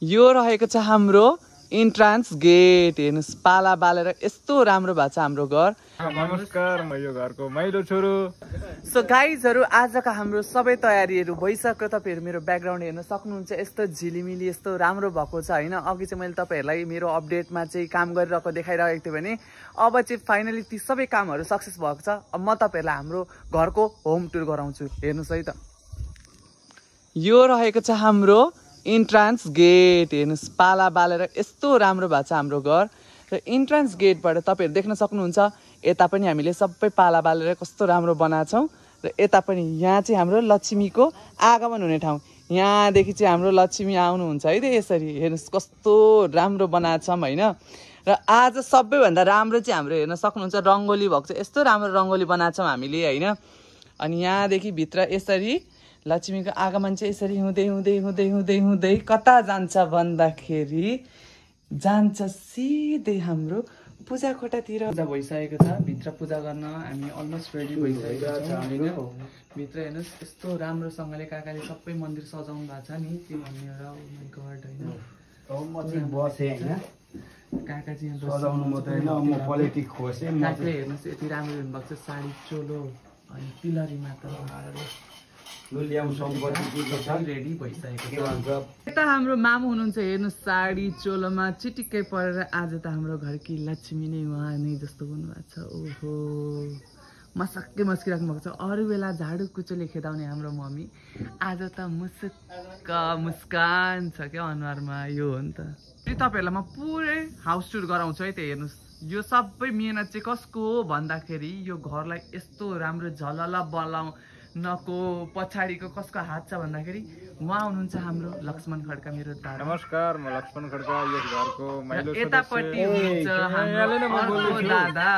यो रहेको छ हाम्रो इन्ट्रान्स गेट। हेर्नुस् पाला बालेर यस्तो राम्रो भएको छ हाम्रो घर। नमस्कार, म यो घरको माइलो छोरो। सो गाइजहरु आजका हाम्रो सबै तयारीहरु भइसक्यो। तपाईहरु मेरो ब्याकग्राउन्ड हेर्न सक्नुहुन्छ। यस्तो झिलिमिली यस्तो राम्रो भएको छ हैन। अघि चाहिँ मैले तपाईहरुलाई मेरो अपडेटमा चाहिँ काम गरिरहेको देखाइरहेको थिएँ भने अब चाहिँ फाइनली ती सबै कामहरु सक्सेस भएको छ। अब म तपाईहरुलाई हाम्रो घरको होम टुर गराउँछु। हेर्नुस् है त। यो रहेको छ हाम्रो इन्ट्रान्स गेट। हेर्नुस् पाला बालेर यस्तो राम्रो भएको छ हाम्रो घर। र इन्ट्रान्स गेटबाट तपाईहरु देख्न सक्नुहुन्छ। यता पनि हामीले सबै पाला बालेर कस्तो राम्रो बनाएको छौं। र यता पनि यहाँ चाहिँ हाम्रो लक्ष्मीको आगमन हुने ठाउँ। यहाँदेखि चाहिँ हाम्रो लक्ष्मी आउनुहुन्छ है त। यसरी हेर्नुस् कस्तो राम्रो बनाएको छौं हैन। र आज सबैभन्दा राम्रो चाहिँ हाम्रो हेर्न सक्नुहुन्छ रङ्गोली भएको छ। यस्तो राम्रो रङ्गोली बनाएको छौं हामीले हैन। अनि यहाँदेखि भित्र यसरी लक्ष्मीको आगमन चाहिँ यसरी हुँदै हुँदै हुँदै हुँदै हुँदै कता जान्छ भन्दाखेरि जान्छ सिधै हाम्रो पूजा कोठातिर। पूजा भइसकेको छ। भित्र पूजा गर्न हामी अलमोस्ट रेडी भइसकेको छौँ हैन। भित्र हेर्नुस् यस्तो राम्रोसँगले काकाले सबै मन्दिर सजाउनु भएको छ नि। के भन्ने र ओ माय गॉड हैन। म चाहिँ बसे हैन। काका चाहिँ सजाउनु मात्रै हैन, म पोलिटिक खोसे। काकाले हेर्नुस् यति राम्रो हुनुभएको छ। साडी चोलो अनि पिलरीमा त ल्याउ सम्पत्ति रेडी भइसकेको छ। यता हाम्रो मामु हुनुहुन्छ। हेर्नुस् साडी चोलोमा चिटिक्कै परेर आज त हाम्रो घरकी लक्ष्मी नै उहाँ नै जस्तो हुनुभएको छ। ओहो मसक्कै मस्किराख्नु भएको छ। अरू बेला झाडु कुचोले खेदाउने हाम्रो मम्मी आज त मुसुक्क मुस्कान छ क्या अनुहारमा। यो हो नि त। फेरि तपाईहरुलाई म पुरै हाउस टुर गराउँछु है त। हेर्नुस् यो सबै मेहनत चाहिँ कसको हो भन्दाखेरि यो घरलाई यस्तो राम्रो झलल बलाउनको पछाडिको कसको हात छ भन्दाखेरि उहाँ हुनुहुन्छ हाम्रो लक्ष्मण खड्का मेरो दादा। नमस्कार, म लक्ष्मण खड्का, यस घरको माइलो सदस्य। यतापट्टि हुनुहुन्छ हाम्रो दादा।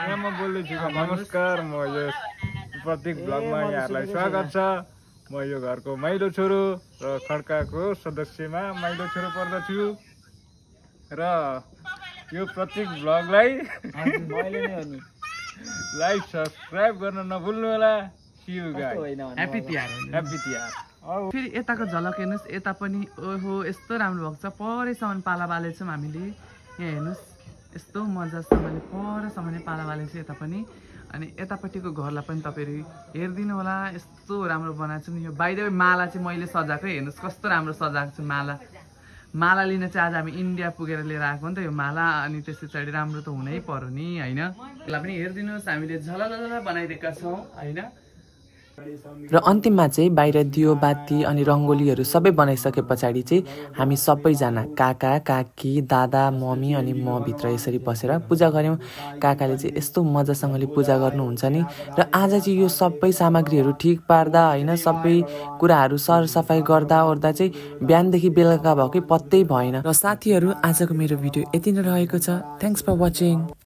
यहाँ म बोल्दै छु। नमस्कार, म यस प्रत्येक ब्लगमा यहाँहरूलाई स्वागत छ। म यो घरको माइलो छोरो र खड्काको सदस्यमा माइलो छोरो पर्दछु। र यो प्रत्येक ब्लगलाई लाइक सब्सक्राइब गर्न नभुल्नु होला। ह्यापी तिहार। ह्यापी तिहार। फेरि यताको झलक हेर्नुस्। यता पनि ओहो यस्तो राम्रो भएको छ। परैसम्म पाला बालेछौँ हामीले। यहाँ हेर्नुस् यस्तो मजासँगले परसम्म पाला बालेछ यता पनि। अनि यतापट्टिको घरलाई पनि तपाईँहरू हेरिदिनु होला। यस्तो राम्रो बनाएको छौँ। यो बाइ द वे माला चाहिँ मैले सजाएको। हेर्नुस् कस्तो राम्रो सजाएको छु माला। माला लिन चाहिँ आज हामी इन्डिया पुगेर लिएर आएको नि त यो माला। अनि त्यस पछाडि राम्रो त हुनै पर्यो नि होइन। यसलाई पनि हेरिदिनुहोस्। हामीले झलल बनाइदिएका छौँ होइन। र अन्तिममा चाहिँ बाहिर दियो बाती अनि रङ्गोलीहरू सबै बनाइसके पछाडि चाहिँ हामी सबैजना काका काकी दादा मम्मी अनि म भित्र यसरी बसेर पूजा गऱ्यौँ। काकाले चाहिँ यस्तो मजासँगले पूजा गर्नुहुन्छ नि। र आज चाहिँ यो सबै सामग्रीहरू ठिक पार्दा होइन सबै कुराहरू सरसफाइ गर्दा ओर्दा चाहिँ बिहानदेखि बेलुका भएकै पत्तै भएन। र साथीहरू आजको मेरो भिडियो यति नै रहेको छ। Thanks for watching.